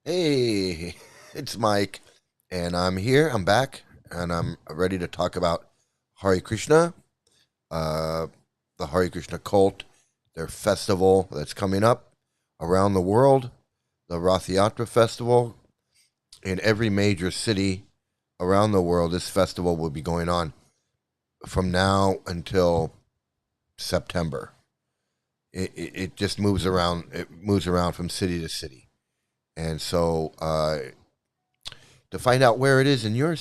Hey, it's Mike, and I'm here. I'm back, and I'm ready to talk about Hare Krishna, uh, the Hare Krishna Cult, their festival that's coming up around the world, the Ratha Yatra festival. In every major city around the world, this festival will be going on from now until September. It just moves around. It moves around from city to city, and so to find out where it is in your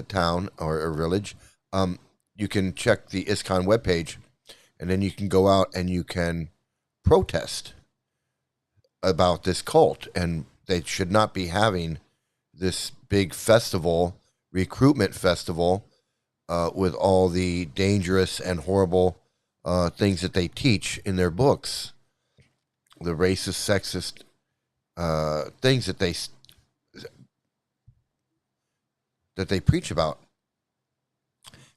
town or village, um, you can check the ISKCON webpage, and then you can go out and you can protest about this cult, and they should not be having this big festival, recruitment festival, with all the dangerous and horrible things that they teach in their books, the racist, sexist things that they preach about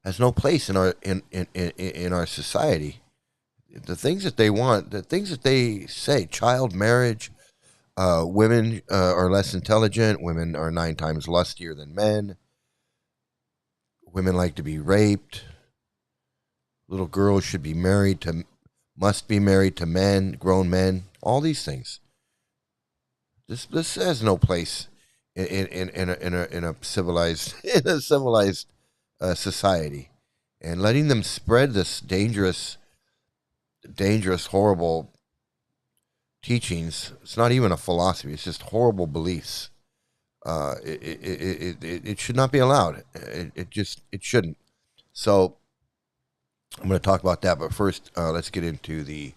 has no place in our society. The things that they want, the things that they say, child marriage, women are less intelligent, women are 9 times lustier than men, women like to be raped, little girls must be married to men, grown men, all these things. This has no place in a civilized society, and letting them spread this dangerous, horrible teachings. It's not even a philosophy. It's just horrible beliefs. It should not be allowed. It shouldn't. So I'm going to talk about that, but first, let's get into the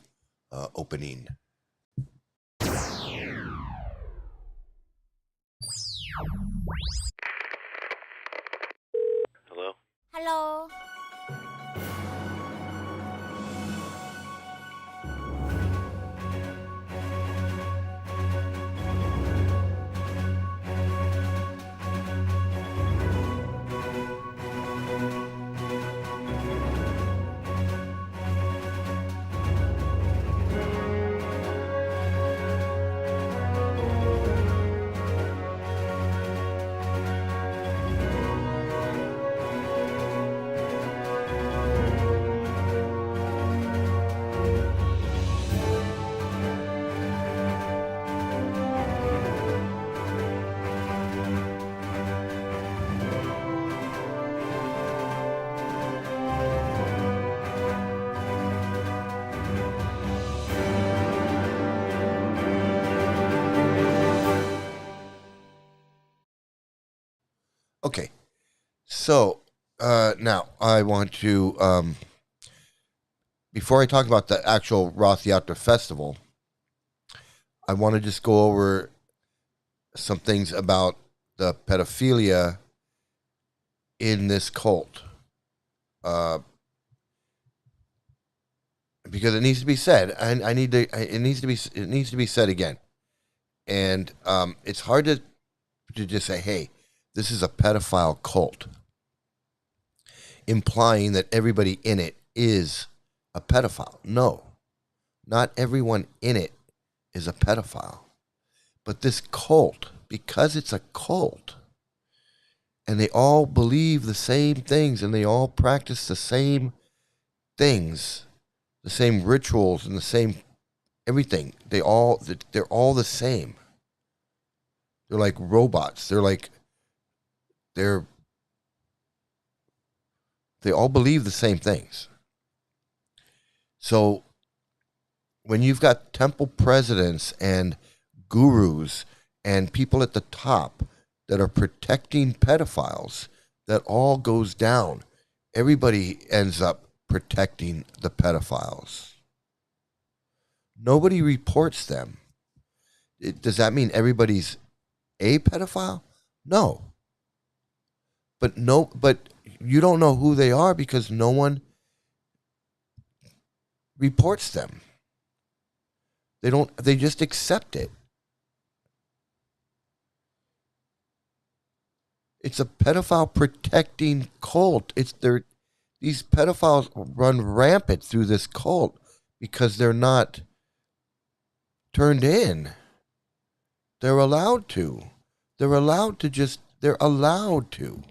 opening. Hello. Hello. Okay. So now I want to, before I talk about the actual Roth Yatra festival, I want to just go over some things about the pedophilia in this cult, uh, because it needs to be said. I need to. It needs to be. It needs to be said again. And it's hard to just say, "Hey, this is a pedophile cult," implying that everybody in it is a pedophile. No, not everyone in it is a pedophile. But this cult, because it's a cult, and they all believe the same things, and they all practice the same things, the same rituals, and the same everything. They're all the same. They're like robots. They're they all believe the same things. So when you've got temple presidents and gurus and people at the top that are protecting pedophiles, that all goes down. Everybody ends up protecting the pedophiles. Nobody reports them. Does that mean everybody's a pedophile? No. But you don't know who they are because no one reports them. They just accept it. It's a pedophile protecting cult. These pedophiles run rampant through this cult because they're not turned in. They're allowed to. They're allowed to just, they're allowed to.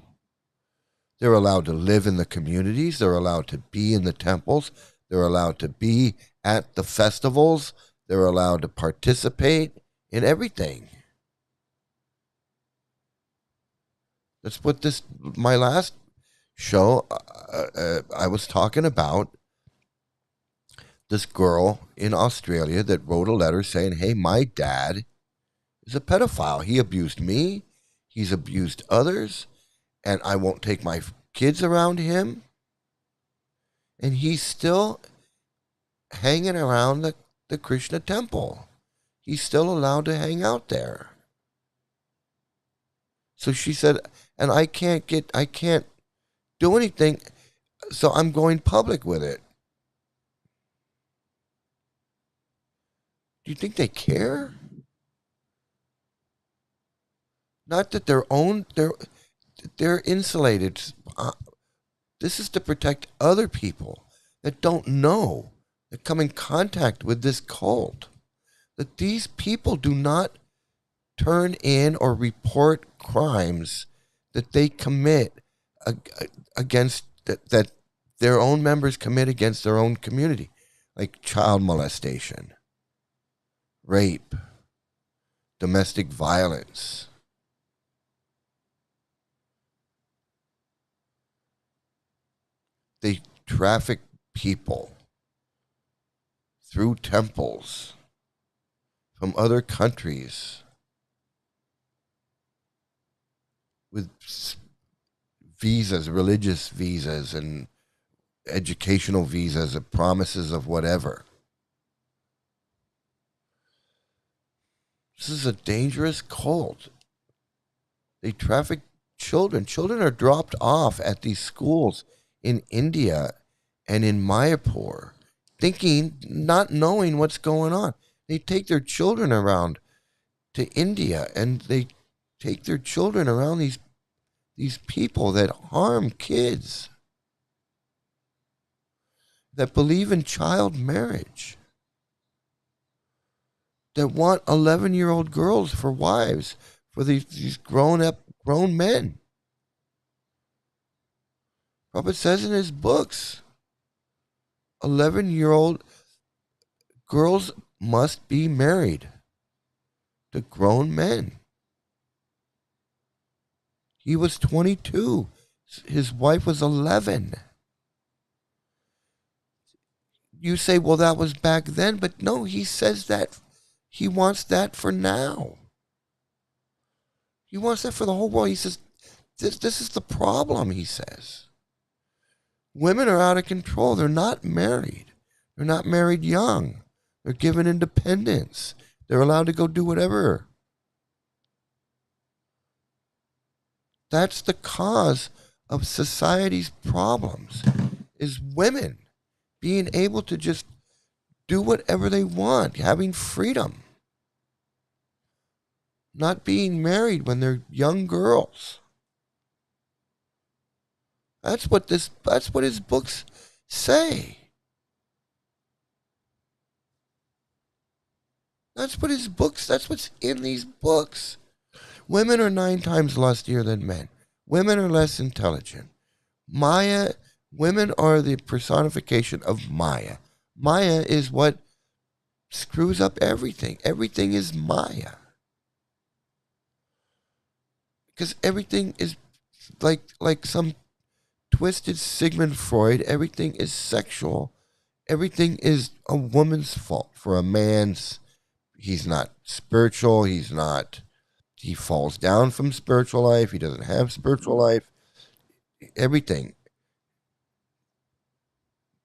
They're allowed to live in the communities. They're allowed to be in the temples. They're allowed to be at the festivals. They're allowed to participate in everything. That's what my last show, I was talking about this girl in Australia that wrote a letter saying, hey, my dad is a pedophile. He abused me. He's abused others. And I won't take my kids around him. And he's still hanging around the Krishna temple. He's still allowed to hang out there. So she said, and I can't do anything, so I'm going public with it. Do you think they care? Not that they're insulated. This is to protect other people that don't know, that come in contact with this cult. That these people do not turn in or report crimes that they commit against, that their own members commit against their own community, like child molestation, rape, domestic violence. They traffic people through temples from other countries with visas, religious visas and educational visas and promises of whatever. This is a dangerous cult. They traffic children. Children are dropped off at these schools in India and in Mayapur, not knowing what's going on. They take their children around to India, and they take their children around these people that harm kids, that believe in child marriage, that want 11-year-old girls for wives, for these grown men. Prabhupada says in his books, 11-year-old girls must be married to grown men. He was 22. His wife was 11. You say, well, that was back then, but no, he says that he wants that for now. He wants that for the whole world. He says, this is the problem, he says. Women are out of control. They're not married. They're not married young. They're given independence. They're allowed to go do whatever. That's the cause of society's problems, is women being able to just do whatever they want, having freedom, not being married when they're young girls. That's what his books say. That's what's in these books. Women are 9 times lustier than men. Women are less intelligent. Women are the personification of Maya. Maya is what screws up everything. Everything is Maya. Because everything is like some twisted Sigmund Freud. Everything is sexual. Everything is a woman's fault. For a man's, he's not spiritual. He falls down from spiritual life. He doesn't have spiritual life. Everything.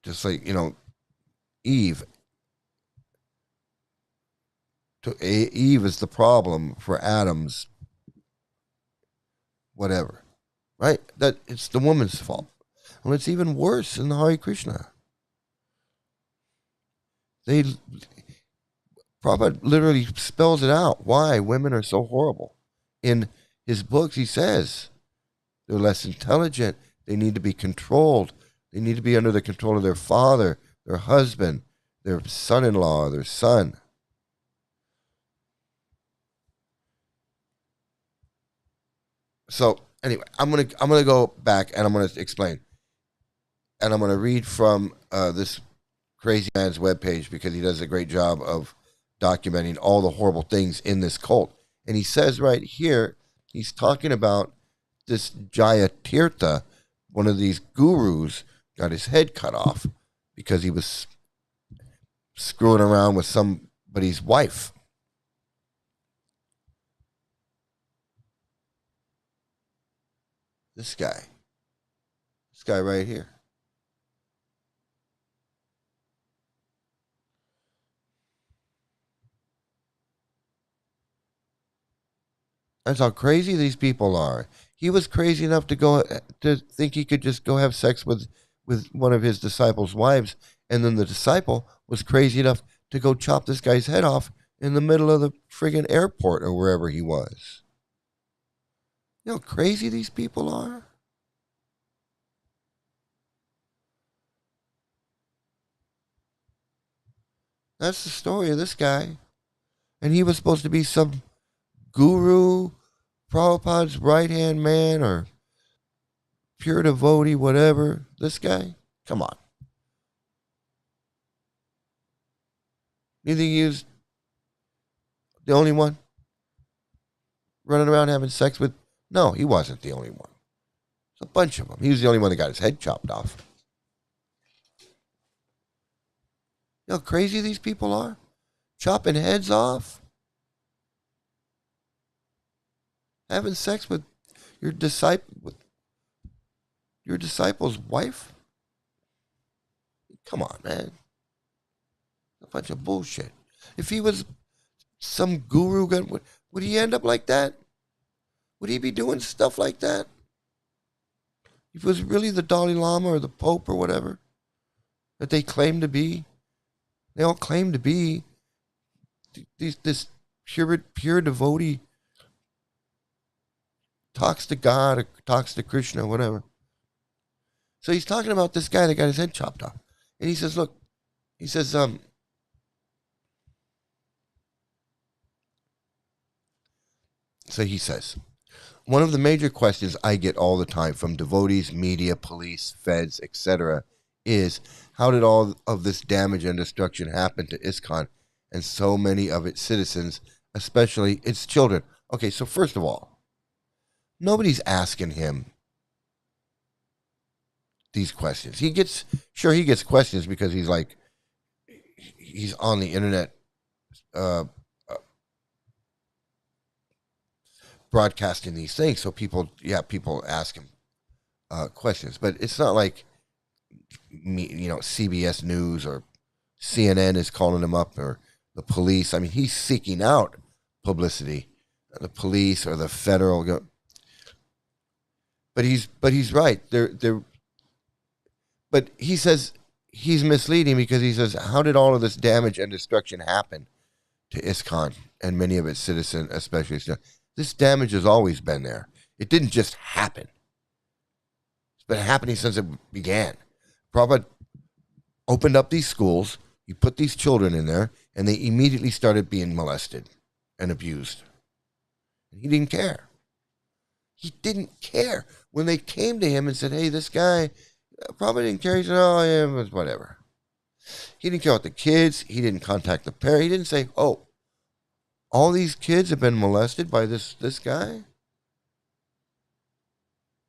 Just like, Eve. Eve is the problem for Adam's whatever. Right? That it's the woman's fault. Well, it's even worse in the Hare Krishna. Prabhupada literally spells it out why women are so horrible. In his books, he says they're less intelligent. They need to be controlled. They need to be under the control of their father, their husband, their son-in-law, their son. So anyway, I'm gonna go back and I'm gonna explain, and I'm gonna read from this crazy man's webpage because he does a great job of documenting all the horrible things in this cult. And he says right here, he's talking about this Jaya Tirtha, one of these gurus, got his head cut off because he was screwing around with somebody's wife. This guy right here. That's how crazy these people are. He was crazy enough to think he could just go have sex with one of his disciples' wives, and then the disciple was crazy enough to go chop this guy's head off in the middle of the friggin' airport or wherever he was. You know how crazy these people are? That's the story of this guy. And he was supposed to be some guru, Prabhupada's right hand man, or pure devotee, whatever. This guy? Come on. You think he was the only one running around having sex with? No, he wasn't the only one. There's a bunch of them. He was the only one that got his head chopped off. You know how crazy these people are? Chopping heads off? Having sex with your disciple's wife? Come on, man. A bunch of bullshit. If he was some guru, would he end up like that? Would he be doing stuff like that? If it was really the Dalai Lama or the Pope or whatever that they claim to be, they all claim to be this pure devotee, talks to God or talks to Krishna, whatever. So he's talking about this guy that got his head chopped off. And he says, look, he says, so he says, one of the major questions I get all the time from devotees, media, police, feds, etc., is how did all of this damage and destruction happen to ISKCON and so many of its citizens, especially its children? Okay, so first of all, nobody's asking him these questions. He gets questions because he's on the internet broadcasting these things, so people ask him questions, but it's not like CBS News or CNN is calling him up, or the police. I mean, he's seeking out publicity, the police or the federal. But he's right. But he says he's misleading because he says, how did all of this damage and destruction happen to ISKCON and many of its citizens, especially? This damage has always been there. It didn't just happen. It's been happening since it began. Prabhupada opened up these schools, you put these children in there, and they immediately started being molested and abused. And he didn't care. He didn't care. When they came to him and said, hey, this guy, Prabhupada didn't care. He said, oh, yeah, it was whatever. He didn't care about the kids. He didn't contact the parent. He didn't say, oh, all these kids have been molested by this guy?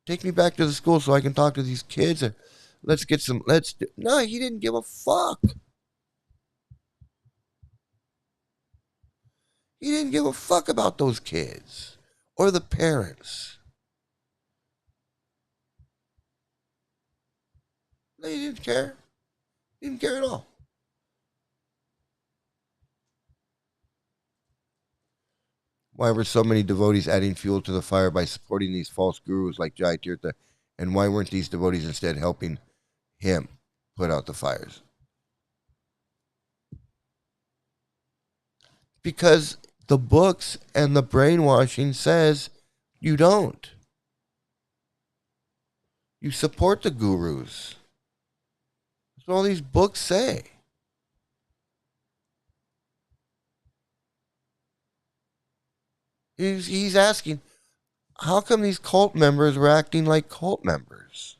Take me back to the school so I can talk to these kids and no, he didn't give a fuck. He didn't give a fuck about those kids or the parents. No, he didn't care. He didn't care at all. Why were so many devotees adding fuel to the fire by supporting these false gurus like Jai Tirtha? And why weren't these devotees instead helping him put out the fires? Because the books and the brainwashing says you don't. You support the gurus. That's what all these books say. He's asking, how come these cult members were acting like cult members?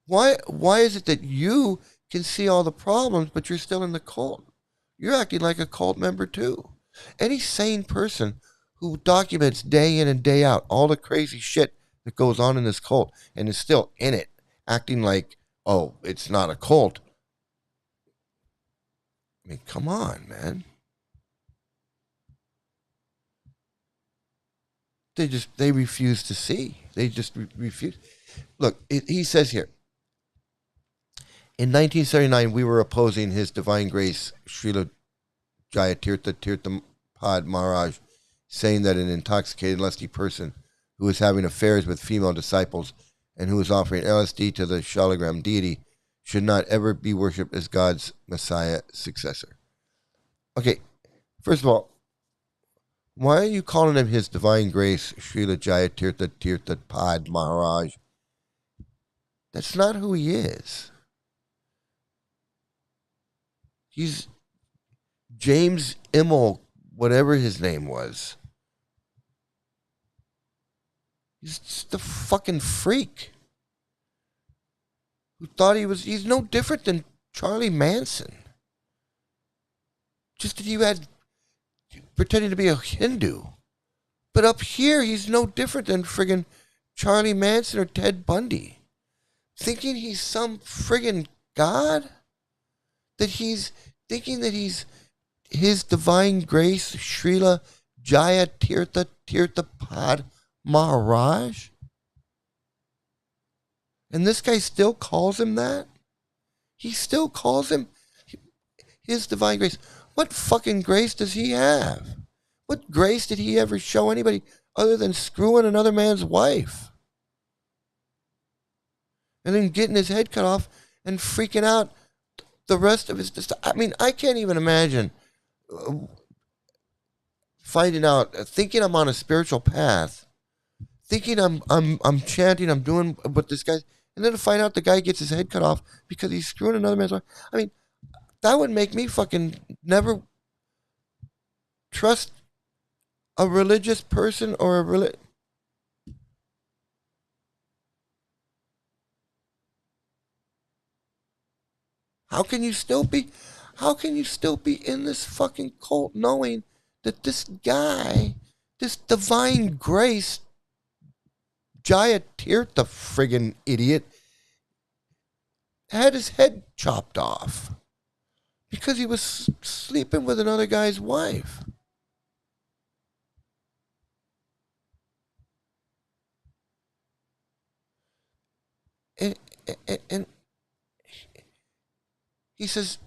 Why is it that you can see all the problems, but you're still in the cult? You're acting like a cult member too. Any sane person who documents day in and day out all the crazy shit that goes on in this cult and is still in it, acting like, oh, it's not a cult. I mean, come on, man. They refuse to see. They just refuse. Look, he says here, in 1979, we were opposing His Divine Grace, Srila Jayatirtha Tirthapad Maharaj, saying that an intoxicated, lusty person who was having affairs with female disciples and who was offering LSD to the Shalagram deity should not ever be worshipped as God's Messiah successor. Okay, first of all, why are you calling him His Divine Grace, Srila Jayatirtha Tirthapad Maharaj? That's not who he is. He's James Immel, whatever his name was. He's just a fucking freak who thought he's no different than Charlie Manson. Just that you had pretending to be a Hindu. But up here, he's no different than friggin' Charlie Manson or Ted Bundy. Thinking he's some friggin' god? That he's thinking that he's His Divine Grace, Srila Jayatirtha Tirthapad Maharaj? And this guy still calls him that? He still calls him His Divine Grace. What fucking grace does he have? What grace did he ever show anybody other than screwing another man's wife? And then getting his head cut off and freaking out the rest of his... I mean, I can't even imagine finding out, thinking I'm on a spiritual path, thinking I'm chanting, I'm doing what this guy... And then to find out the guy gets his head cut off because he's screwing another man's wife. I mean, that would make me fucking never trust a religious person or a How can you still be in this fucking cult knowing that this guy, this Divine Grace, Jayatirtha friggin' idiot, had his head chopped off because he was sleeping with another guy's wife? And he says,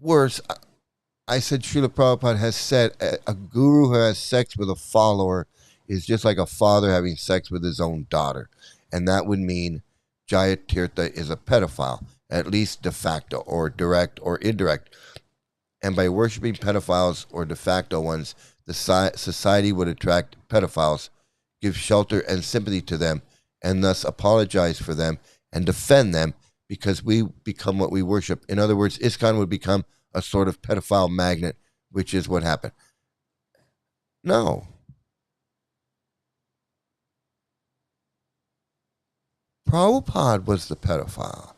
worse, I said Srila Prabhupada has said a guru who has sex with a follower is just like a father having sex with his own daughter. And that would mean Jayatirtha is a pedophile, at least de facto, or direct or indirect. And by worshiping pedophiles or de facto ones, the society would attract pedophiles, give shelter and sympathy to them, and thus apologize for them and defend them because we become what we worship. In other words, ISKCON would become a sort of pedophile magnet, which is what happened. No. Prabhupada was the pedophile.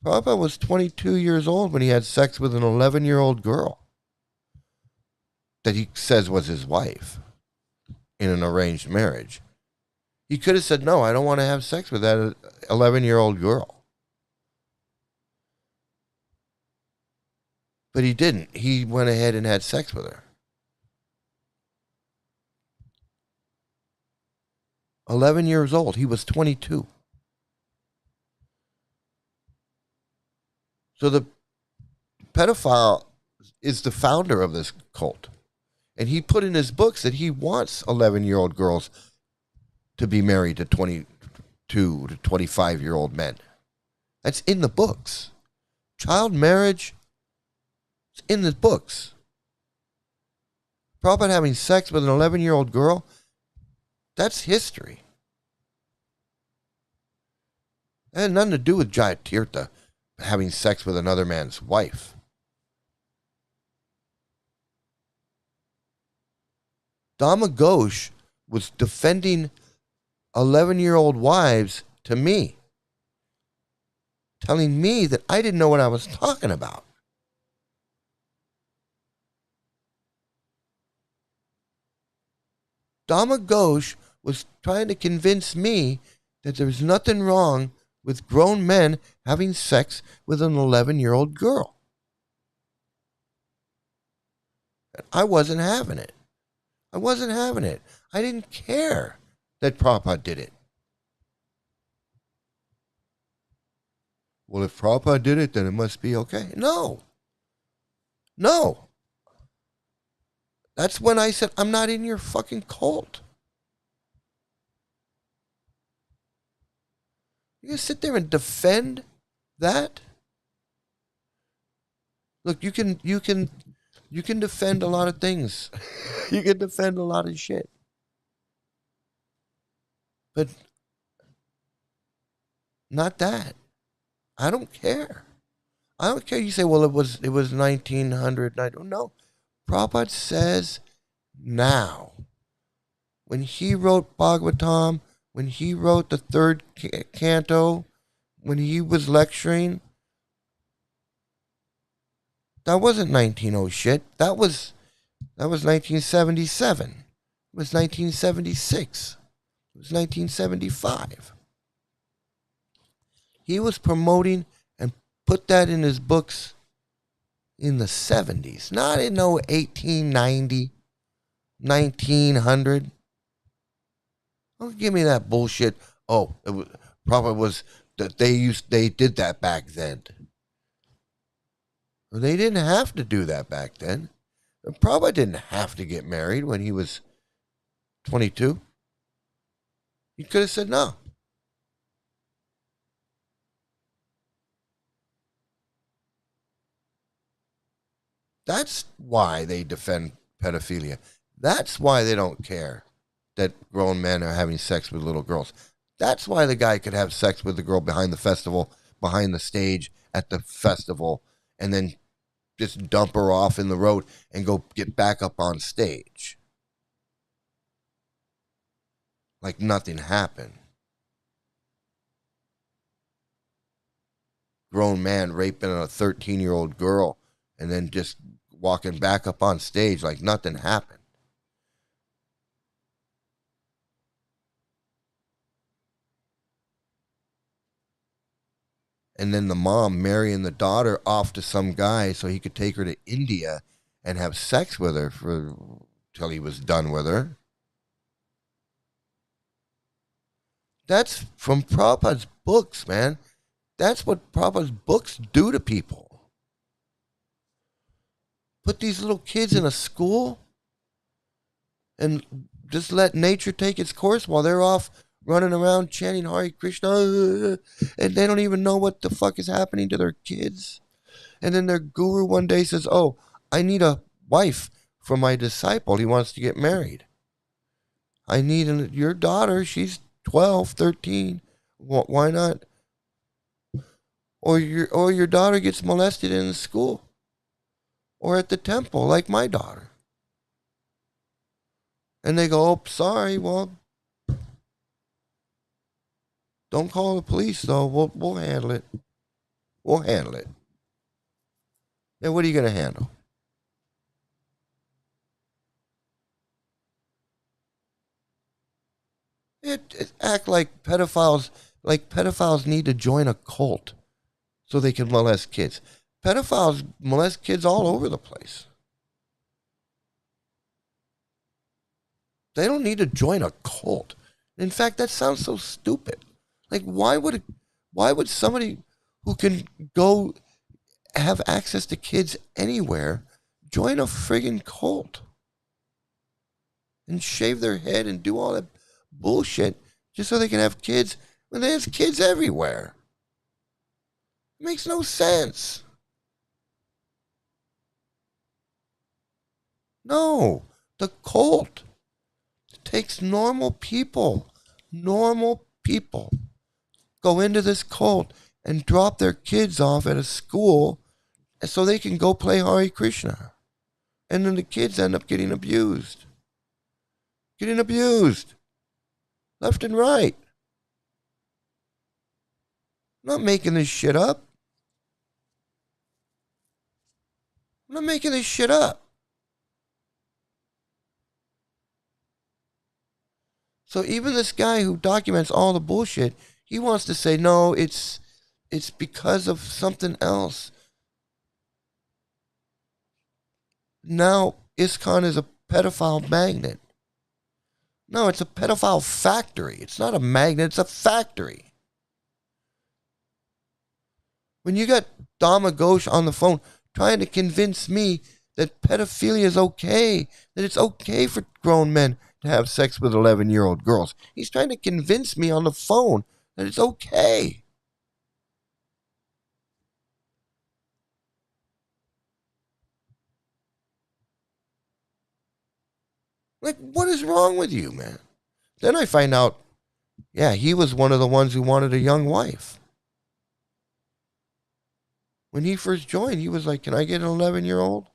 Prabhupada was 22 years old when he had sex with an 11-year-old girl that he says was his wife in an arranged marriage. He could have said, no, I don't want to have sex with that 11-year-old girl. But he didn't. He went ahead and had sex with her. 11 years old. He was 22. So the pedophile is the founder of this cult. And he put in his books that he wants 11-year-old girls to be married to 22 to 25-year-old men. That's in the books. Child marriage is in the books. Prabhupada having sex with an 11-year-old girl, that's history. It had nothing to do with Jayatirtha having sex with another man's wife. Dama Ghosh was defending 11-year-old wives to me, telling me that I didn't know what I was talking about. Dama Ghosh was trying to convince me that there's nothing wrong with grown men having sex with an 11-year-old girl. I wasn't having it. I wasn't having it. I didn't care that Prabhupada did it. Well, if Prabhupada did it, then it must be okay. No. No. That's when I said, I'm not in your fucking cult. You gonna sit there and defend that? Look, you can defend a lot of things. You can defend a lot of shit. But not that. I don't care. I don't care. You say, well, it was 1900. I don't know. Prabhupada says now. When he wrote Bhagavatam, when he wrote the third canto, when he was lecturing, that wasn't 1900 shit. That was 1977. It was 1976. It was 1975. He was promoting and put that in his books in the 70s, not in 1890, 1900. Don't give me that bullshit. Oh, it was, probably was that they did that back then. Well, they didn't have to do that back then. Prabhupada didn't have to get married when he was 22. He could have said no. That's why they defend pedophilia. That's why they don't care that grown men are having sex with little girls. That's why the guy could have sex with the girl behind the festival, behind the stage at the festival, and then just dump her off in the road and go get back up on stage. Like nothing happened. Grown man raping a 13-year-old girl and then just walking back up on stage like nothing happened. And then the mom marrying the daughter off to some guy so he could take her to India and have sex with her till he was done with her. That's from Prabhupada's books, man. That's what Prabhupada's books do to people. Put these little kids in a school and just let nature take its course while they're off running around chanting Hare Krishna, and they don't even know what the fuck is happening to their kids. And then their guru one day says, oh, I need a wife for my disciple. He wants to get married. I need your daughter. She's 12, 13. Why not? Or your daughter gets molested in the school or at the temple like my daughter. And they go, oh, sorry, well, don't call the police, though. We'll handle it. We'll handle it. And what are you going to handle? It act like pedophiles need to join a cult so they can molest kids. Pedophiles molest kids all over the place. They don't need to join a cult. In fact, that sounds so stupid. Like, why would somebody who can go have access to kids anywhere join a friggin' cult and shave their head and do all that bullshit just so they can have kids when there's kids everywhere? It makes no sense. No, the cult takes normal people, go into this cult and drop their kids off at a school so they can go play Hare Krishna. And then the kids end up getting abused. getting abused left and right. I'm not making this shit up. I'm not making this shit up. So even this guy who documents all the bullshit, he wants to say, no, it's because of something else. Now ISKCON is a pedophile magnet. No, it's a pedophile factory. It's not a magnet, it's a factory. When you got Dama Ghosh on the phone trying to convince me that pedophilia is okay, that it's okay for grown men to have sex with 11-year-old girls. He's trying to convince me on the phone that it's okay. Like, what is wrong with you, man? Then I find out, yeah, he was one of the ones who wanted a young wife. When he first joined, he was like, can I get an 11-year-old?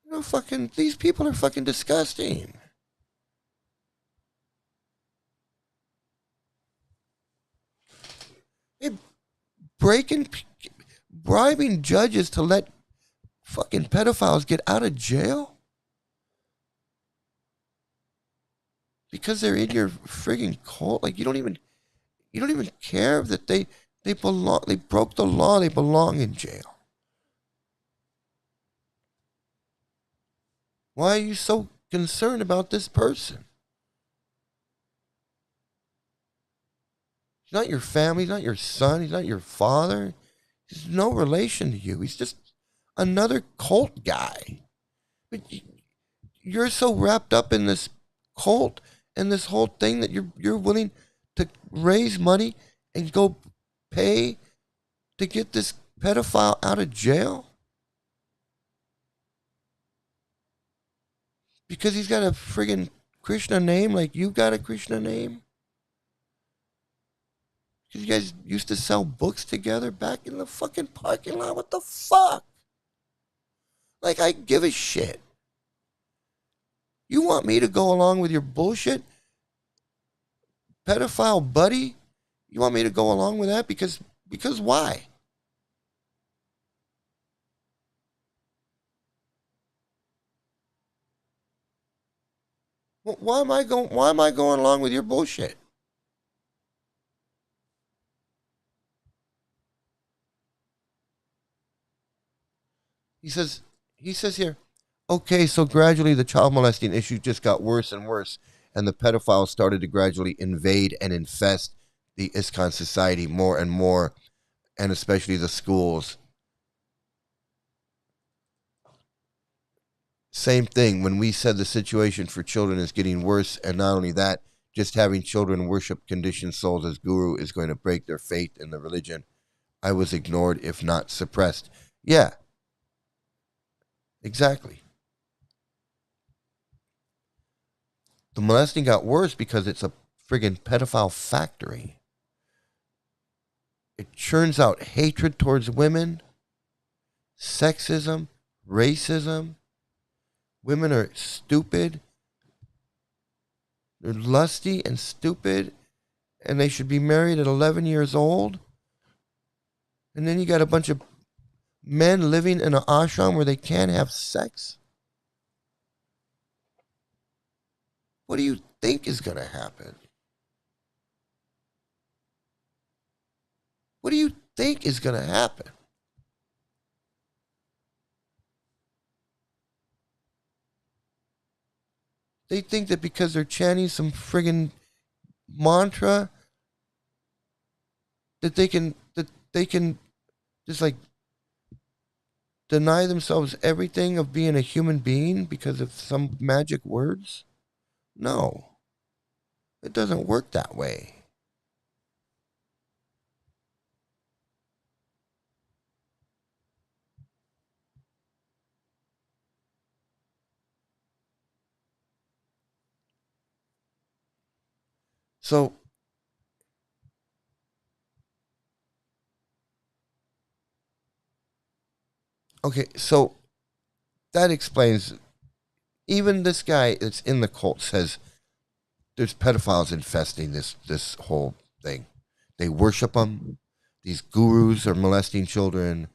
You know, fucking, these people are fucking disgusting. They bribing judges to let fucking pedophiles get out of jail because they're in your frigging cult. Like you don't even care that they broke the law, they belong in jail. Why are you so concerned about this person? He's not your family, he's not your son, he's not your father. He's no relation to you. He's just another cult guy. But you're so wrapped up in this cult and this whole thing that you're willing to raise money and go pay to get this pedophile out of jail because he's got a friggin' Krishna name like you got a Krishna name. Because you guys used to sell books together back in the fucking parking lot. What the fuck? Like, I give a shit. You want me to go along with your bullshit? Pedophile buddy? You want me to go along with that? Because why? Why am I going along with your bullshit? He says here, okay, so gradually the child molesting issue just got worse and worse, and the pedophiles started to gradually invade and infest the ISKCON society more and more, and especially the schools. Same thing when we said the situation for children is getting worse, and not only that, just having children worship conditioned souls as guru is going to break their faith in the religion. I was ignored, if not suppressed. Yeah, exactly. The molesting got worse because it's a friggin' pedophile factory. It churns out hatred towards women, sexism, racism. Women are stupid. They're lusty and stupid, and they should be married at 11 years old. And then you got a bunch of men living in an ashram where they can't have sex. What do you think is going to happen? What do you think is going to happen? They think that because they're chanting some friggin' mantra that they can just like deny themselves everything of being a human being because of some magic words? No. It doesn't work that way. So Okay, so that explains. Even this guy that's in the cult says there's pedophiles infesting this whole thing. They worship them. These gurus are molesting children.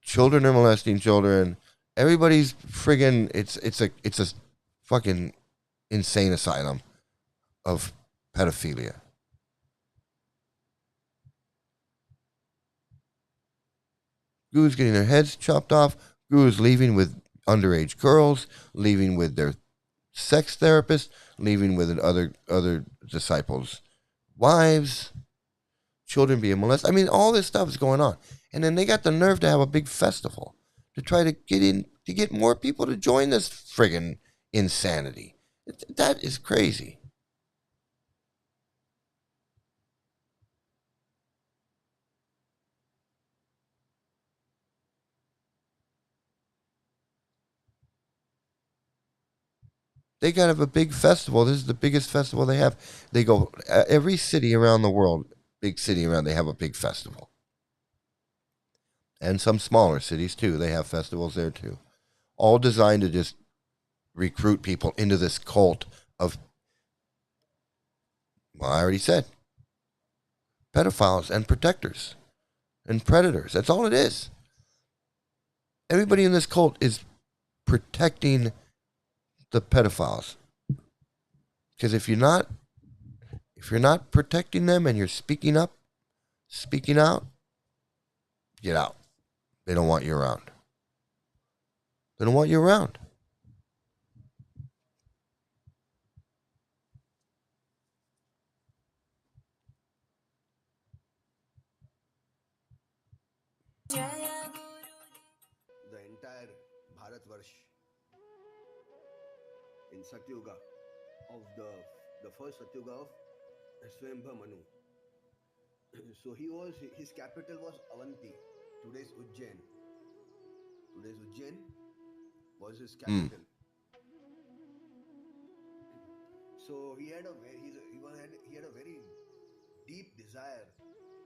Children are molesting children. Everybody's friggin' it's a fucking insane asylum of pedophilia. Gurus getting their heads chopped off. Gurus leaving with underage girls, leaving with their sex therapists, leaving with other disciples' wives, children being molested. I mean, all this stuff is going on, and then they got the nerve to have a big festival to try to get more people to join this friggin' insanity. That is crazy. They got to have a big festival. This is the biggest festival they have. They go every city around the world, big city around. They have a big festival, and some smaller cities too. They have festivals there too, all designed to just recruit people into this cult of. Well, I already said pedophiles and protectors and predators. That's all it is. Everybody in this cult is protecting the pedophiles. Because if you're not protecting them and you're speaking up, speaking out, get out. They don't want you around. They don't want you around. The entire Bharatvarsh in Satyuga of the first Satyuga of Swayambha Manu. So his capital was Avanti, today's Ujjain. Today's Ujjain was his Mm. capital. So he had a very deep desire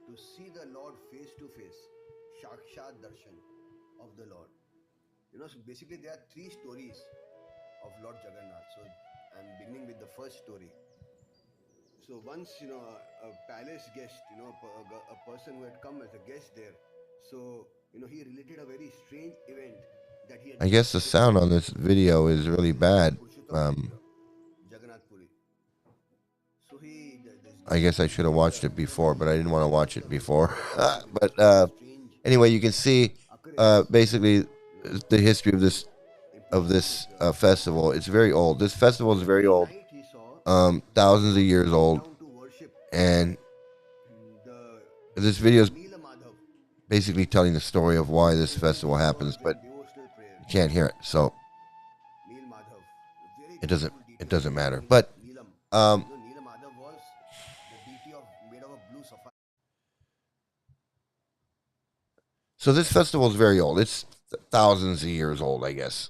to see the Lord face to face, Shakshat Darshan of the Lord. So basically there are three stories of Lord Jagannath. So I'm beginning with the first story. So once, a palace guest, a person who had come as a guest there. So, he related a very strange event that he had I guess the witnessed sound on this video is really in Lord bad. Purushottam Kshetra, Jagannath Puri. So this I guest guess I should have watched it before, but I didn't want to watch witnessed it a very before. But very strange anyway, you can see occurrence, basically the history of in Purushottam Kshetra. festival. It's very old. This festival is So very every old, night he saw thousands of devotees years coming old, down to worship and the this deity video of is Neela Madhav basically telling the story of why this and festival happens, but performing devotional prayer. you can't hear it, so Neel Madhav, very it doesn't beautiful it deity of doesn't matter. Neelam. But Neelam. um, Neela Madhav was the deity of made of a blue sapphire. so this festival is very old. It's thousands of years old, I guess.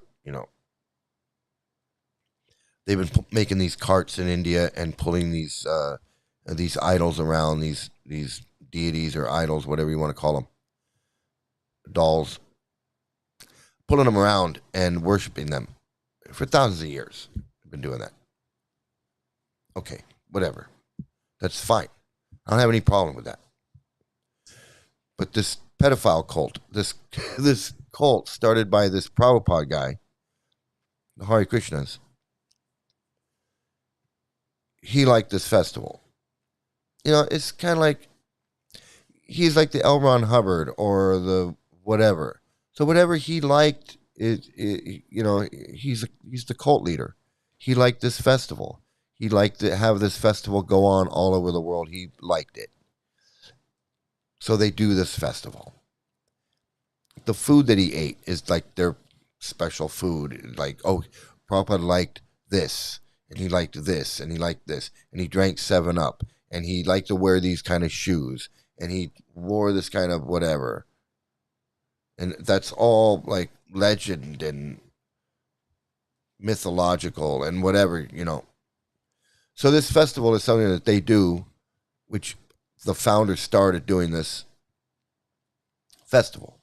They've been making these carts in India and pulling these idols around, these deities or idols, whatever you want to call them, dolls, pulling them around and worshiping them for thousands of years. They've been doing that. Okay, whatever. That's fine. I don't have any problem with that. But this pedophile cult, this cult started by this Prabhupada guy, the Hare Krishnas, he liked this festival. It's kind of like he's like the L. Ron Hubbard or the whatever. So whatever he liked, he's the cult leader. He liked this festival. He liked to have this festival go on all over the world. He liked it. So they do this festival. The food that he ate is like their special food. Like, oh, Prabhupada liked this, and he liked this, and he liked this, and he drank 7 Up, and he liked to wear these kind of shoes, and he wore this kind of whatever. And that's all like legend and mythological and whatever. So this festival is something that they do, which the founders started doing this festival.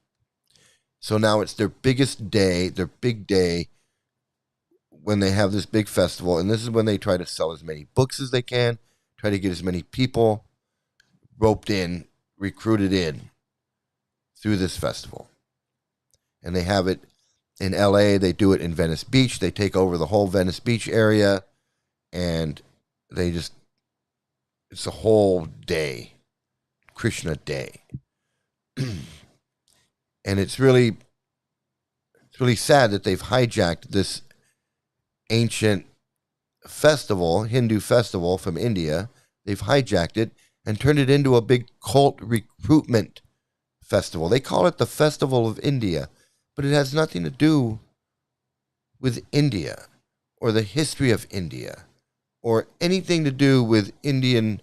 So now it's their biggest day, their big day, when they have this big festival. And this is when they try to sell as many books as they can, try to get as many people roped in, recruited in through this festival. And they have it in LA, they do it in Venice Beach. They take over the whole Venice Beach area, and they just, it's a whole day, Krishna Day. And it's really sad that they've hijacked this ancient festival, Hindu festival from India. They've hijacked it and turned it into a big cult recruitment festival. They call it the Festival of India, but it has nothing to do with India or the history of India or anything to do with Indian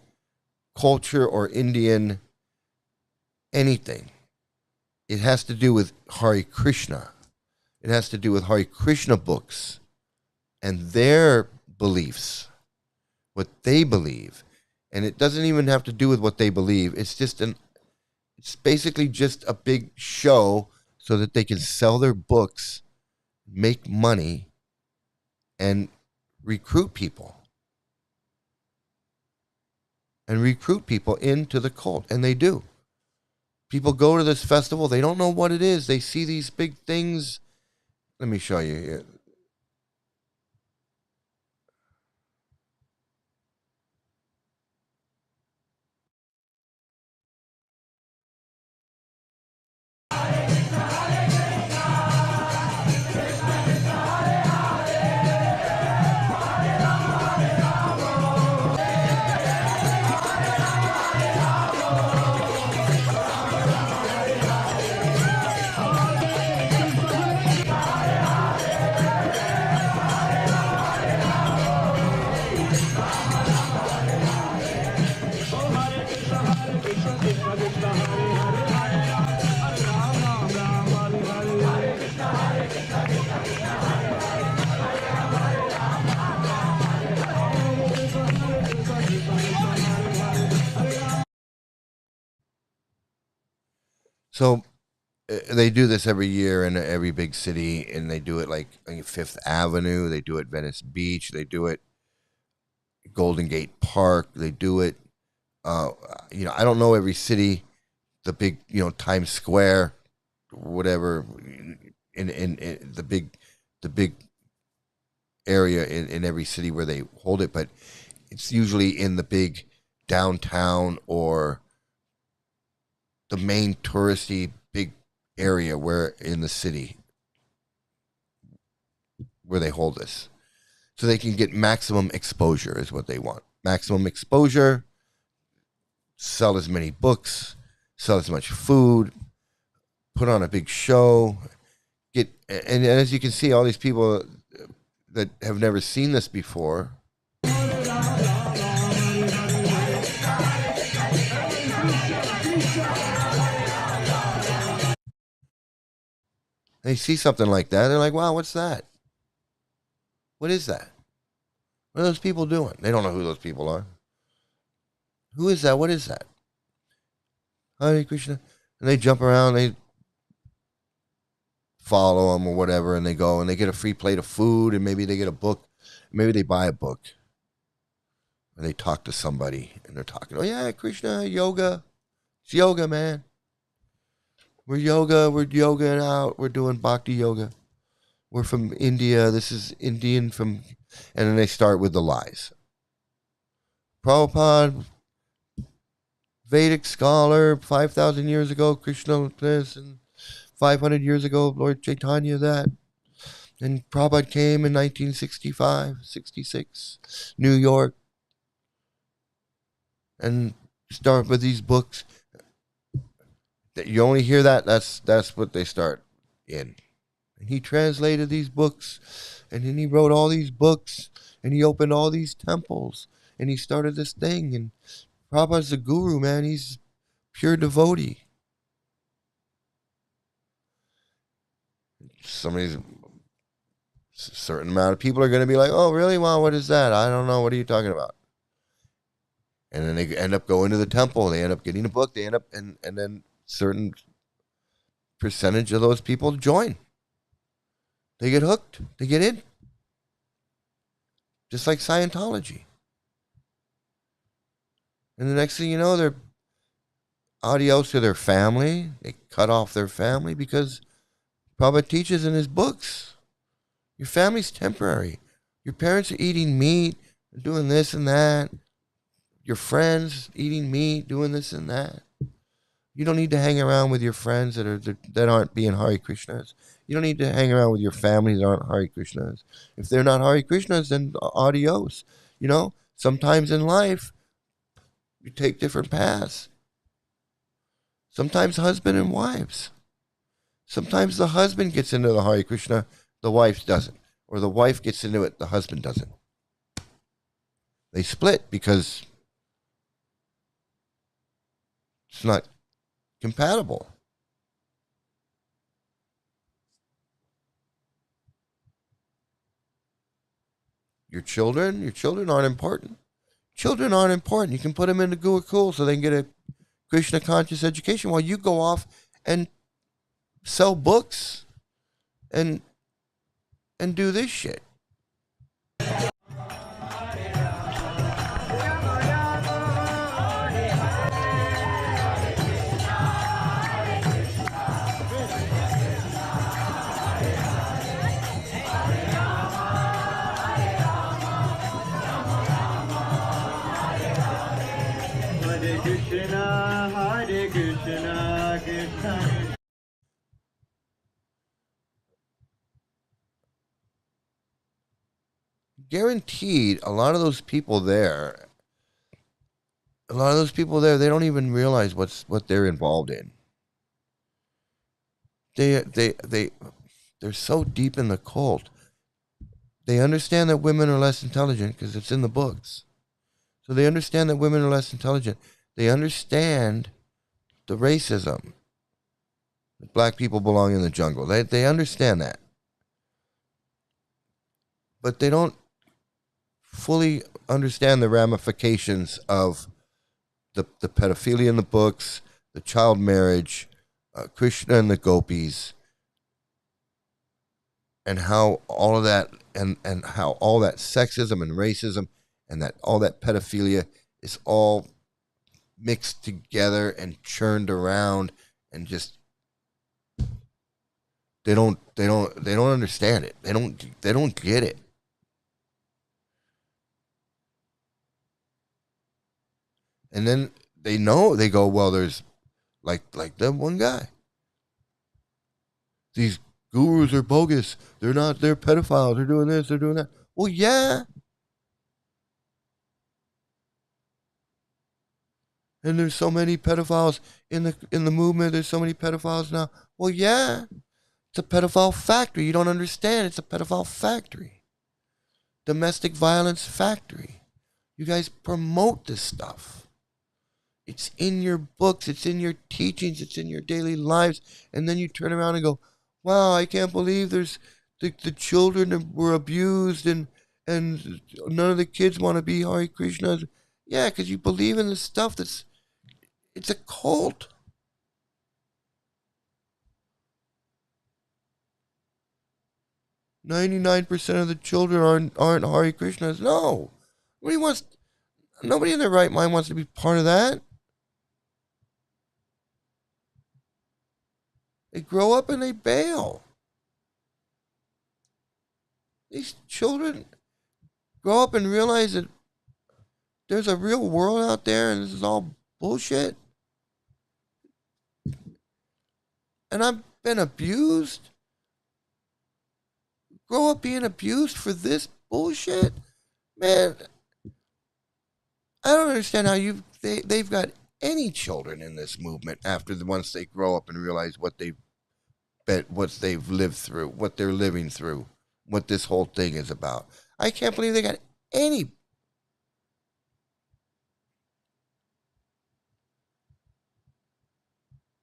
culture or Indian anything. It has to do with Hare Krishna. It has to do with Hare Krishna books and their beliefs, what they believe. And it doesn't even have to do with what they believe. It's basically just a big show so that they can sell their books, make money, and recruit people. And recruit people into the cult. And they do. People go to this festival. They don't know what it is. They see these big things. Let me show you here. So they do this every year in every big city, and they do it like Fifth Avenue. They do it Venice Beach. They do it Golden Gate Park. They do it. I don't know every city. The big, Times Square, whatever, in the big area in every city where they hold it, but it's usually in the big downtown or the main touristy big area where in the city where they hold this. So they can get maximum exposure is what they want. Maximum exposure, sell as many books, sell as much food, put on a big show, and as you can see, all these people that have never seen this before. They see something like that, they're like, wow, what's that? What is that? What are those people doing? They don't know who those people are. Who is that? What is that? Hare Krishna. And they jump around, they follow them or whatever, and they go and they get a free plate of food, and maybe they get a book. Maybe they buy a book. And they talk to somebody, and they're talking, oh yeah, Krishna, yoga. It's yoga, man. We're yogaing out. We're doing bhakti yoga. We're from India. This is Indian from... And then they start with the lies. Prabhupada, Vedic scholar, 5,000 years ago, Krishna this, and 500 years ago, Lord Chaitanya that. And Prabhupada came in 1965, 66, New York, and start with these books. You only hear that, that's what they start in. And he translated these books, and then he wrote all these books, and he opened all these temples, and he started this thing, and Prabhupada's the guru, man. He's pure devotee. Certain amount of people are going to be like, oh, really? Wow, what is that? I don't know. What are you talking about? And then they end up going to the temple. They end up getting a book. They end up, and then certain percentage of those people join. They get hooked. They get in. Just like Scientology. And the next thing you know, they're adios to their family. They cut off their family because Prabhupada teaches in his books, your family's temporary. Your parents are eating meat, doing this and that. Your friends eating meat, doing this and that. You don't need to hang around with your friends that aren't being Hare Krishnas. You don't need to hang around with your family that aren't Hare Krishnas. If they're not Hare Krishnas, then adios. You know, sometimes in life, you take different paths. Sometimes husband and wives. Sometimes the husband gets into the Hare Krishna, the wife doesn't. Or the wife gets into it, the husband doesn't. They split because it's not compatible. Your children aren't important. Children aren't important. You can put them into Gurukul so they can get a Krishna conscious education while you go off and sell books and do this shit. Hare Krishna, Krishna. Guaranteed, a lot of those people there, they don't even realize what they're involved in. They're so deep in the cult. They understand that women are less intelligent because it's in the books. So they understand that women are less intelligent. They understand the racism. That black people belong in the jungle. They understand that. But they don't fully understand the ramifications of the pedophilia in the books, the child marriage, Krishna and the gopis, and how all of that and how all that sexism and racism and that all that pedophilia is all mixed together and churned around, and just they don't understand it. They don't get it. And then they go, well, there's like that one guy. These gurus are bogus. They're pedophiles. They're doing this, they're doing that. Well, yeah. And there's so many pedophiles in the movement. There's so many pedophiles now. Well, yeah. It's a pedophile factory. You don't understand. It's a pedophile factory. Domestic violence factory. You guys promote this stuff. It's in your books. It's in your teachings. It's in your daily lives. And then you turn around and go, wow, I can't believe there's the children that were abused and none of the kids want to be Hare Krishnas. Yeah, because you believe in this stuff it's a cult. "99% of the children aren't Hare Krishnas." No. Nobody in their right mind wants to be part of that. They grow up and they bail. These children grow up and realize that there's a real world out there and this is all bullshit. And I've been abused. Grow up being abused for this bullshit? Man, I don't understand how they've got any children in this movement once they grow up and realize what they've lived through, what they're living through, what this whole thing is about. I can't believe they got any.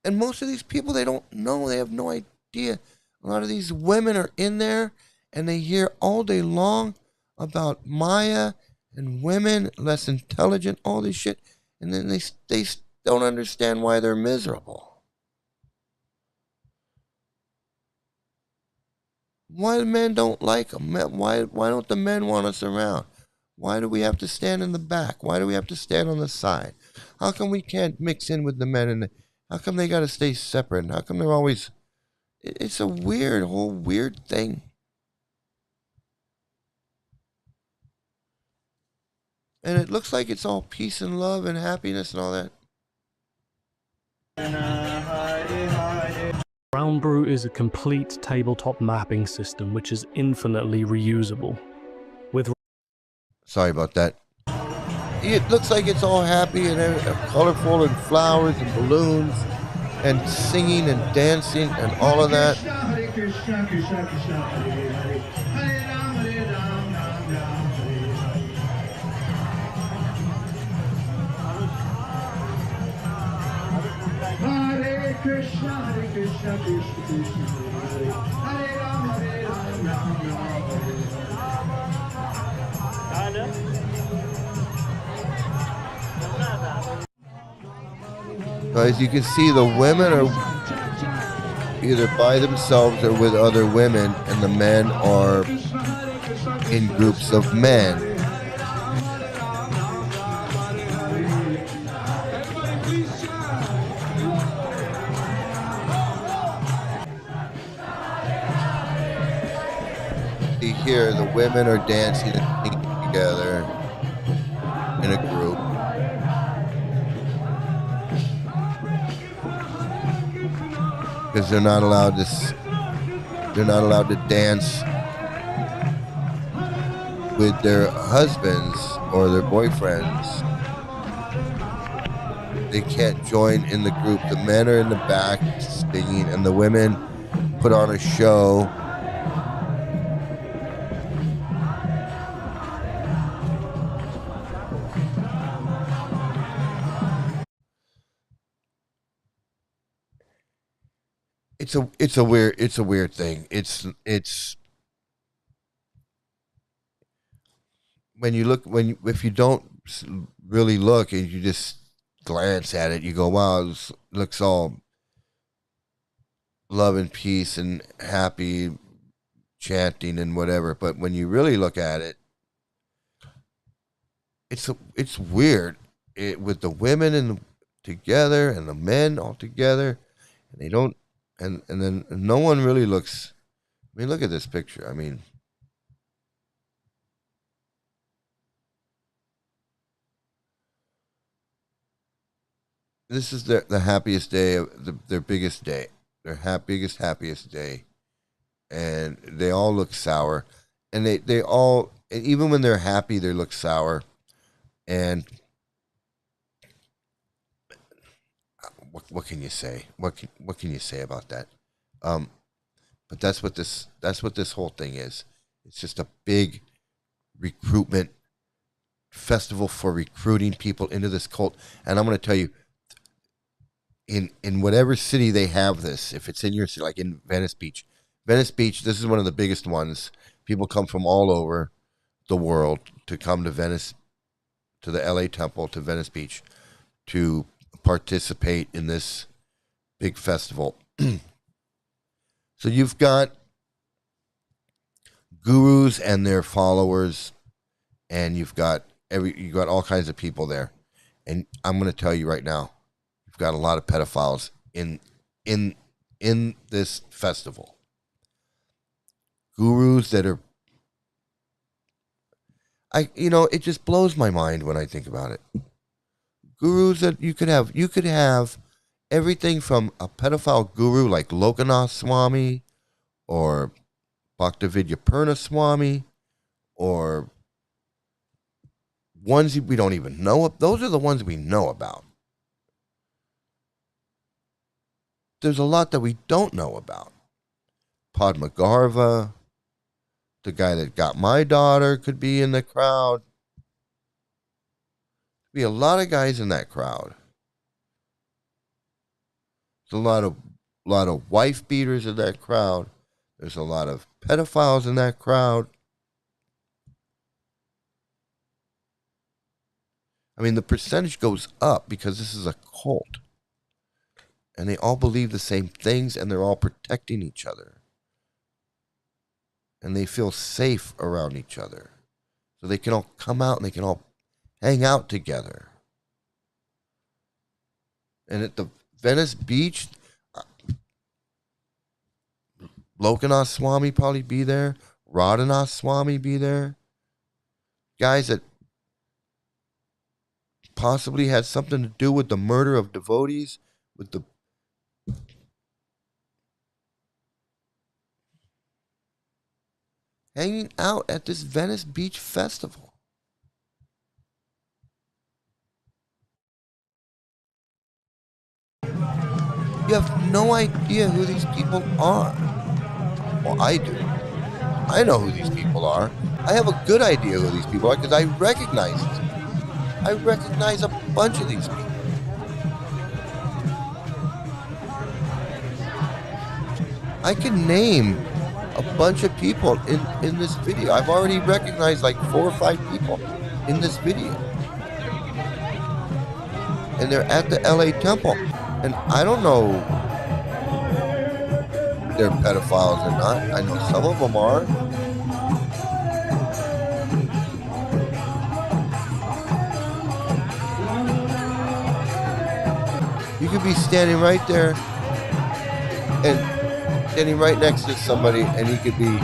And most of these people, they don't know. They have no idea. A lot of these women are in there and they hear all day long about Maya and women, less intelligent, all this shit. And then they don't understand why they're miserable. Why the men don't like them? Why don't the men want us around? Why do we have to stand in the back? Why do we have to stand on the side? How come we can't mix in with the men? And how come they got to stay separate? And how come they're always... It's a whole weird thing. And it looks like it's all peace and love and happiness and all that. Brown Brew is a complete tabletop mapping system which is infinitely reusable. Sorry about that. It looks like it's all happy and colorful and flowers and balloons and singing and dancing and all of that. Hare Krishna, Krishna Krishna, Hare Hare, Hare Ram, Ram Ram, Hare Hare. Hare Krishna, Krishna Krishna, Hare Hare, Hare Ram, Ram Ram, As you can see, the women are either by themselves or with other women, and the men are in groups of men. See here, the women are dancing and singing together in a group. Because they're not allowed to dance with their husbands or their boyfriends. They can't join in the group. The men are in the back singing, and the women put on a show. It's a weird thing. It's if you don't really look and you just glance at it, you go, wow, this looks all love and peace and happy chanting and whatever. But when you really look at it, it's weird. With the women together and the men all together, and they don't. And then no one really looks. I mean, look at this picture. I mean, this is the happiest day of their biggest day, their happiest day, and they all look sour, and they all, even when they're happy, they look sour, and what can you say? What can you say about that? But that's what this whole thing is. It's just a big recruitment festival for recruiting people into this cult. And I'm going to tell you, in whatever city they have this, if it's in your city, like in Venice Beach, this is one of the biggest ones. People come from all over the world to come to Venice, to the LA Temple, to Venice Beach, to participate in this big festival. So you've got gurus and their followers, and you've got all kinds of people there. And I'm going to tell you right now, you've got a lot of pedophiles in this festival. Gurus that are, it just blows my mind when I think about it. Gurus that you could have everything from a pedophile guru like Lokanath Swami or Bhaktividyapurna Swami, or ones we don't even know. Those are the ones we know about. There's a lot that we don't know about. Padma Garva, the guy that got my daughter, could be in the crowd. Be a lot of guys in that crowd. There's a lot of wife beaters in that crowd. There's a lot of pedophiles in that crowd. I mean, the percentage goes up because this is a cult. And they all believe the same things, and they're all protecting each other. and they feel safe around each other. So they can all come out and they can all hang out together. And at the Venice Beach, Lokanath Swami probably be there. Radhanath Swami be there. Guys that possibly had something to do with the murder of devotees, with the hanging out at this Venice Beach festival. You have no idea who these people are. Well, I do. I know who these people are. I have a good idea who these people are because I recognize these people. I recognize a bunch of these people. I can name a bunch of people in this video. I've already recognized like 4 or 5 people in this video. And they're at the LA temple. And I don't know if they're pedophiles or not. I know some of them are. You could be standing right there and standing right next to somebody, and he could be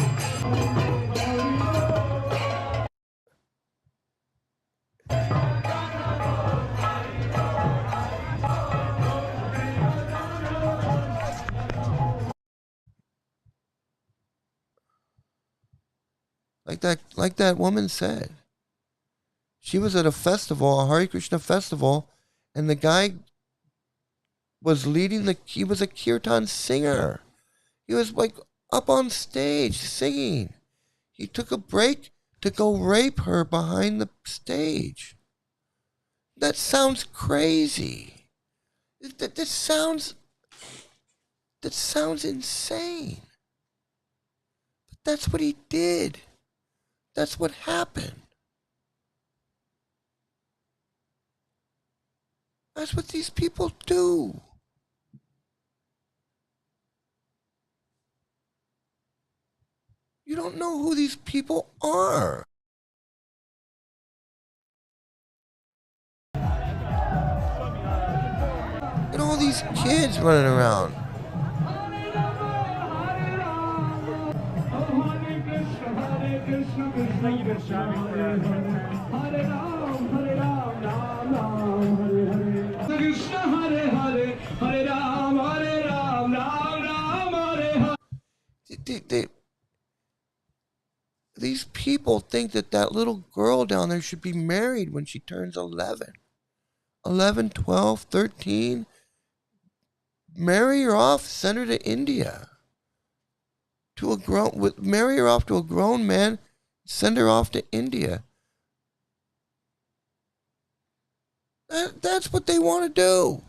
like that woman said. She was at a festival, a Hare Krishna festival, and the guy was he was a kirtan singer. He was like up on stage singing. He took a break to go rape her behind the stage. That sounds crazy. That sounds insane. But that's what he did. That's what happened. That's what these people do. You don't know who these people are. And all these kids running around. These people think that little girl down there should be married when she turns 11. 11, 12, 13. Marry her off, send her to India. Marry her off to a grown man, send her off to India. That's what they want to do.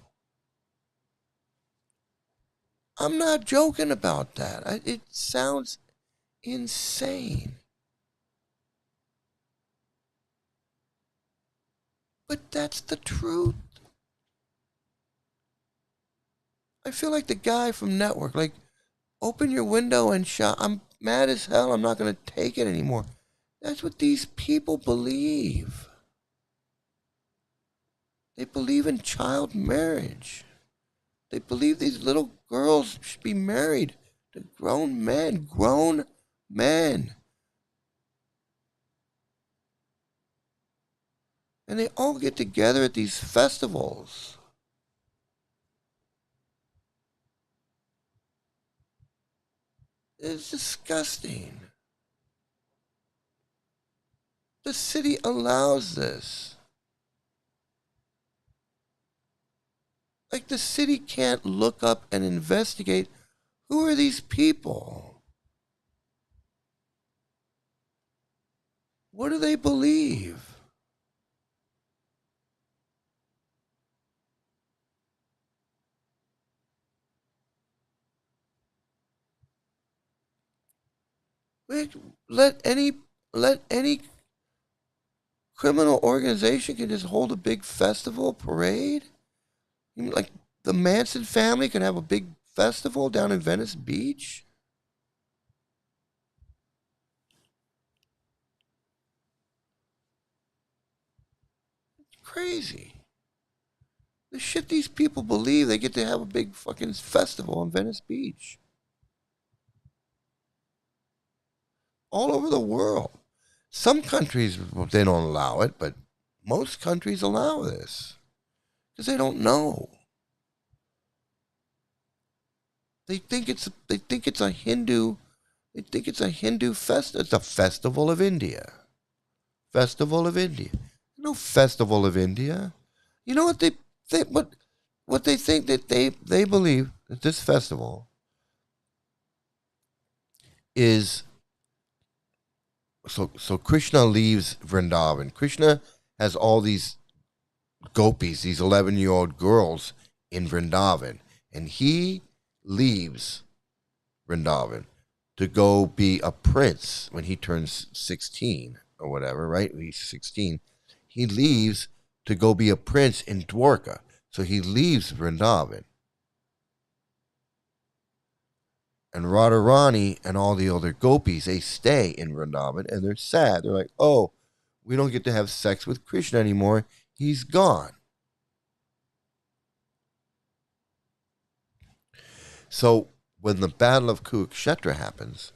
I'm not joking about that. It sounds insane. But that's the truth. I feel like the guy from Network, like, open your window and shout. I'm mad as hell. I'm not going to take it anymore. That's what these people believe. They believe in child marriage. They believe these little girls should be married to grown men. Grown men. And they all get together at these festivals. It's disgusting. The city allows this. Like, the city can't look up and investigate who are these people? What do they believe? Let any criminal organization can just hold a big festival, parade? You mean like the Manson family can have a big festival down in Venice Beach? crazy. The shit these people believe, they get to have a big fucking festival on Venice Beach. All over the world. Some countries, they don't allow it, but most countries allow this. Because they don't know. They think it's a Hindu festival. It's a festival of India. Festival of India. No festival of India. You know what what they think, that they believe that this festival is. So Krishna leaves Vrindavan. Krishna has all these gopis, these 11-year-old girls in Vrindavan, and he leaves Vrindavan to go be a prince when he turns 16 or whatever, right? He's 16. He leaves to go be a prince in Dwarka. So he leaves Vrindavan. And Radharani and all the other gopis, they stay in Vrindavan, and they're sad. They're like, oh, we don't get to have sex with Krishna anymore. He's gone. So when the Battle of Kurukshetra happens,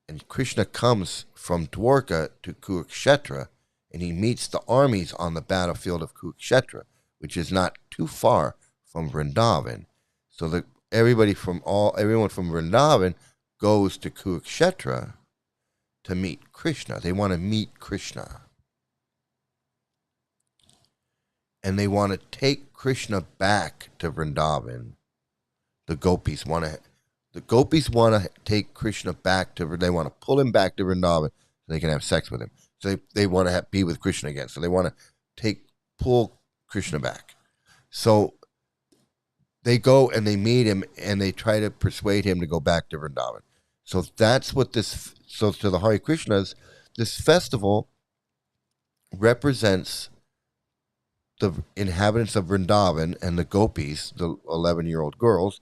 and Krishna comes from Dwarka to Kurukshetra, and he meets the armies on the battlefield of Kurukshetra, which is not too far from Vrindavan. So that everyone from Vrindavan goes to Kurukshetra to meet Krishna. They want to meet Krishna. And they want to take Krishna back to Vrindavan. The gopis want to take Krishna back to, they want to pull him back to Vrindavan so they can have sex with him. So they want to be with Krishna again. So they want to pull Krishna back. So they go and they meet him and they try to persuade him to go back to Vrindavan. So that's what so to the Hare Krishnas, this festival represents the inhabitants of Vrindavan and the gopis, the 11-year-old girls,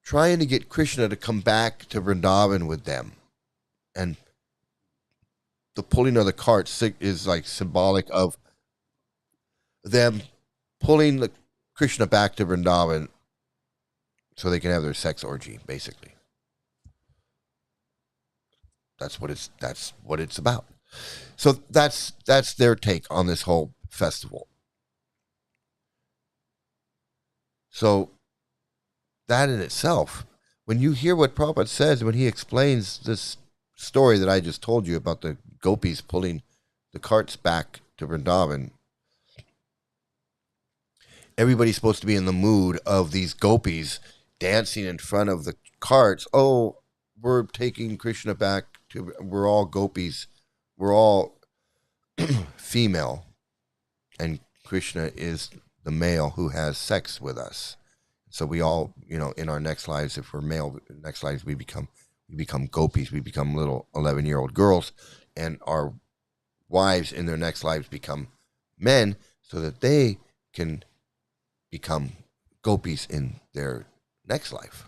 trying to get Krishna to come back to Vrindavan with them. And the pulling of the cart is like symbolic of them pulling the Krishna back to Vrindavan so they can have their sex orgy, basically. That's what it's about. So that's their take on this whole festival. So that in itself, when you hear what Prabhupada says, when he explains this story that I just told you about the gopis pulling the carts back to Vrindavan, everybody's supposed to be in the mood of these gopis dancing in front of the carts. Oh, we're taking Krishna back to, we're all gopis. We're all female. And Krishna is the male who has sex with us. So we all, in our next lives, if we're male, next lives we become gopis. We become little 11-year-old girls. And our wives in their next lives become men so that they can become gopis in their next life.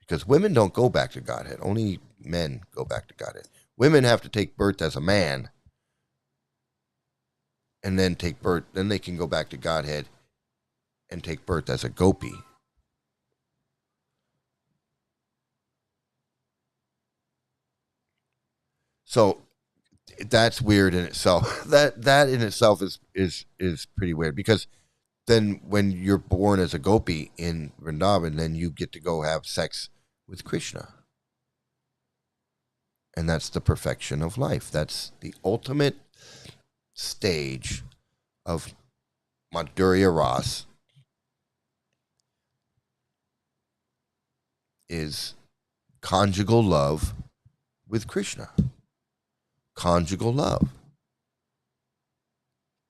Because women don't go back to Godhead. Only men go back to Godhead. Women have to take birth as a man and then take birth. Then they can go back to Godhead and take birth as a gopi. So that's weird in itself. That in itself is pretty weird, because then when you're born as a gopi in Vrindavan, then you get to go have sex with Krishna. And that's the perfection of life. That's the ultimate stage of Madhurya Ras, is conjugal love with Krishna. Conjugal love.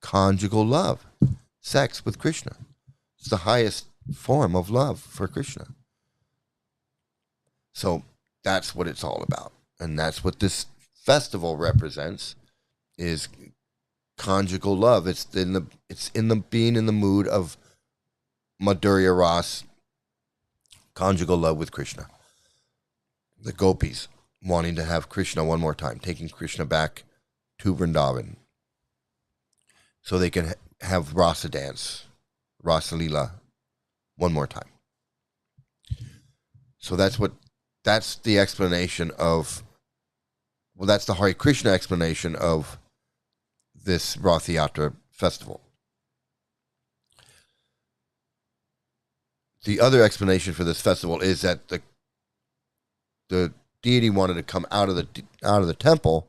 Conjugal love. Sex with Krishna. It's the highest form of love for Krishna. So that's what it's all about. And that's what this festival represents, is conjugal love. It's in the being in the mood of Madhurya Ras, conjugal love with Krishna. The gopis wanting to have Krishna one more time, taking Krishna back to Vrindavan. so they can have Rasa dance, Rasa Lila, one more time. So that's the explanation of, well, that's the Hare Krishna explanation of this Ratha Yatra festival. The other explanation for this festival is that the deity wanted to come out of the temple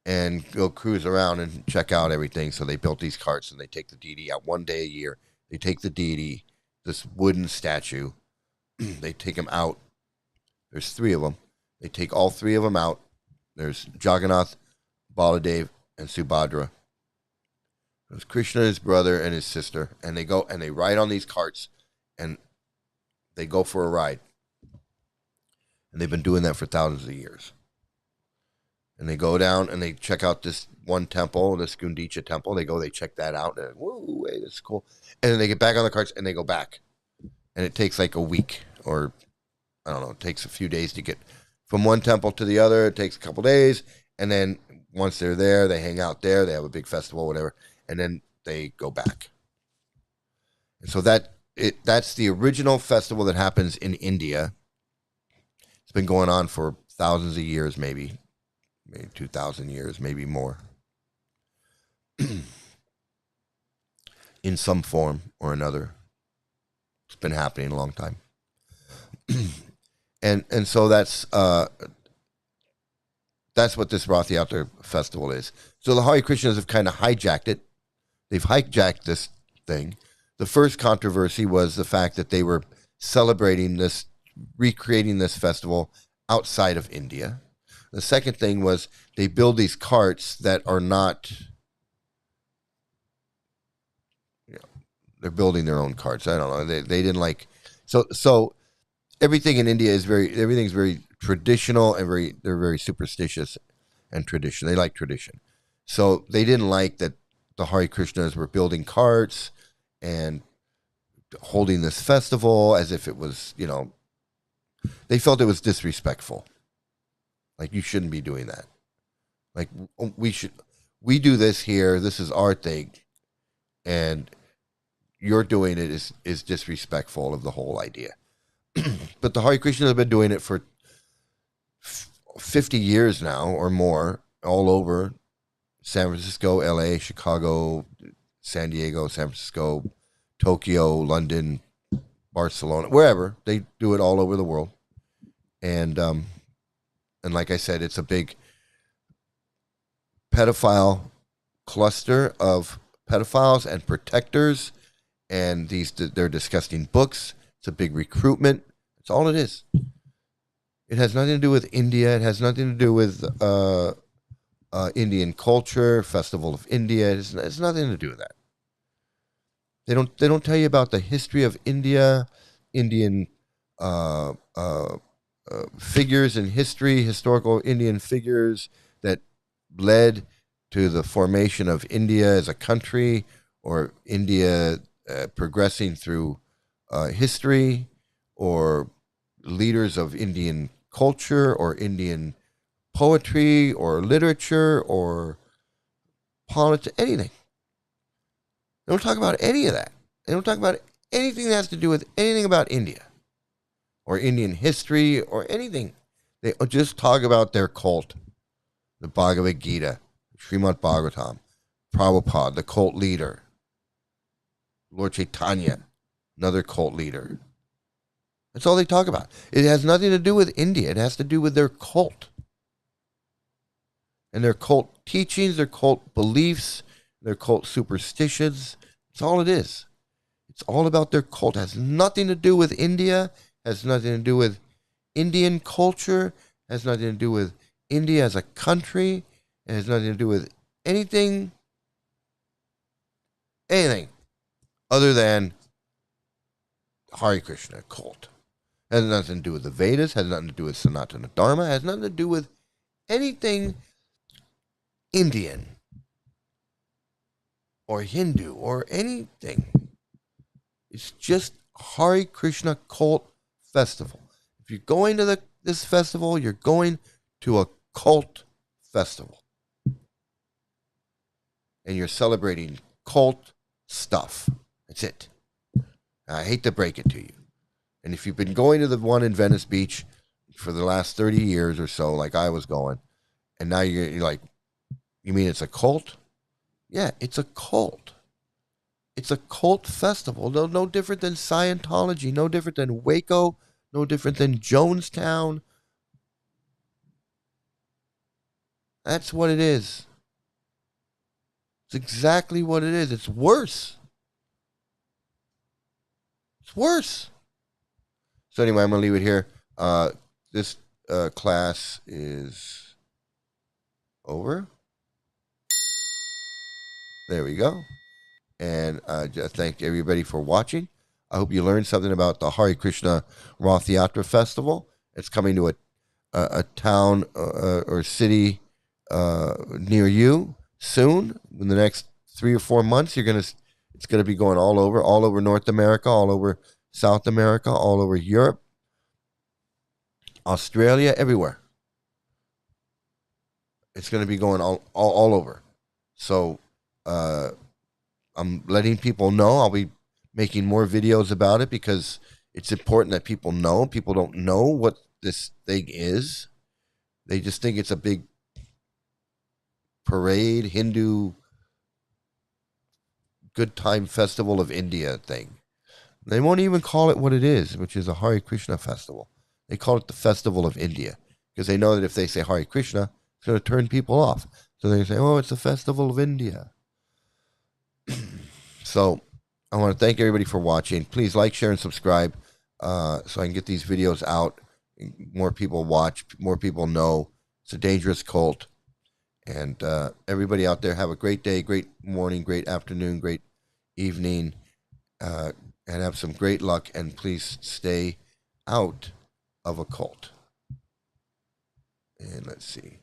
and go cruise around and check out everything. So they built these carts and they take the deity out one day a year. They take the deity, this wooden statue, they take him out. There's 3 of them. They take all 3 of them out. There's Jagannath, Baladev, and Subhadra. There's Krishna, his brother, and his sister. And they go and they ride on these carts and they go for a ride. And they've been doing that for thousands of years. And they go down and they check out this one temple, this Gundicha temple. They check that out. And whoa, hey, this is cool. And then they get back on the carts and they go back. And it takes like a week, or I don't know, it takes a few days to get from one temple to the other. It takes a couple days. And then once they're there, they hang out there. They have a big festival, whatever. And then they go back. And so that's the original festival that happens in India. It's been going on for thousands of years, maybe 2,000 years, maybe more, in some form or another. It's been happening a long time. and so that's what this Ratha Yatra festival is. So the Hare Krishnas have kind of hijacked it. They've hijacked this thing. The first controversy was the fact that they were celebrating this, recreating this festival outside of India. The second thing was they build these carts that are not, they're building their own carts. I don't know. They didn't like, so everything in India is everything's very traditional and they're very superstitious and tradition. They like tradition. So they didn't like that the Hare Krishnas were building carts and holding this festival as if it was, they felt it was disrespectful. Like, you shouldn't be doing that. Like, we do this here. This is our thing. And you're doing it is disrespectful of the whole idea. But the Hare Krishnas have been doing it for 50 years now or more, all over San Francisco, LA, Chicago, San Diego, San Francisco, Tokyo, London, Barcelona, wherever. They do it all over the world. And like I said, it's a big pedophile cluster of pedophiles and protectors, and they're disgusting books. It's a big recruitment. That's all it is. It has nothing to do with India. It has nothing to do with Indian culture, Festival of India. It's nothing to do with that. They don't tell you about the history of India, Indian figures in history, historical Indian figures that led to the formation of India as a country, or India progressing through history, or leaders of Indian culture, or Indian poetry, or literature, or politics, anything. They don't talk about any of that. They don't talk about anything that has to do with anything about India, or Indian history, or anything. They just talk about their cult, the Bhagavad Gita, Srimad Bhagavatam, Prabhupada, the cult leader, Lord Chaitanya, another cult leader. That's all they talk about. It has nothing to do with India. It has to do with their cult. And their cult teachings, their cult beliefs, their cult superstitions. That's all it is. It's all about their cult. It has nothing to do with India. Has nothing to do with Indian culture. Has nothing to do with India as a country. It has nothing to do with anything other than Hare Krishna cult. It has nothing to do with the Vedas. Has nothing to do with Sanatana Dharma. Has nothing to do with anything Indian or Hindu or anything. It's just Hare Krishna cult festival. If you're going to this festival, you're going to a cult festival. And you're celebrating cult stuff. That's it. I hate to break it to you. And if you've been going to the one in Venice Beach for the last 30 years or so, like I was going, and now you're like, you mean it's a cult? Yeah, it's a cult. It's a cult festival. No different than Scientology, no different than Waco, no different than Jonestown. That's what it is. It's exactly what it is. It's worse. It's worse. So anyway, I'm going to leave it here. This class is over. There we go. And I just thank everybody for watching. I hope you learned something about the Hare Krishna Ratha Yatra Festival. It's coming to a town or city near you soon. In the next 3 or 4 months, it's gonna be going all over North America, all over South America, all over Europe, Australia, everywhere. It's gonna be going all over. So I'm letting people know. I'll be making more videos about it because it's important that people know. People don't know what this thing is. They just think it's a big parade, Hindu good time festival of India thing. They won't even call it what it is, which is a Hare Krishna festival. They call it the Festival of India because they know that if they say Hare Krishna, it's going to turn people off. So they say, oh, it's the Festival of India. So I want to thank everybody for watching. Please like, share, and subscribe so I can get these videos out. More people watch, more people know. It's a dangerous cult. And everybody out there, have a great day, great morning, great afternoon, great evening, and have some great luck. And please stay out of a cult. And let's see.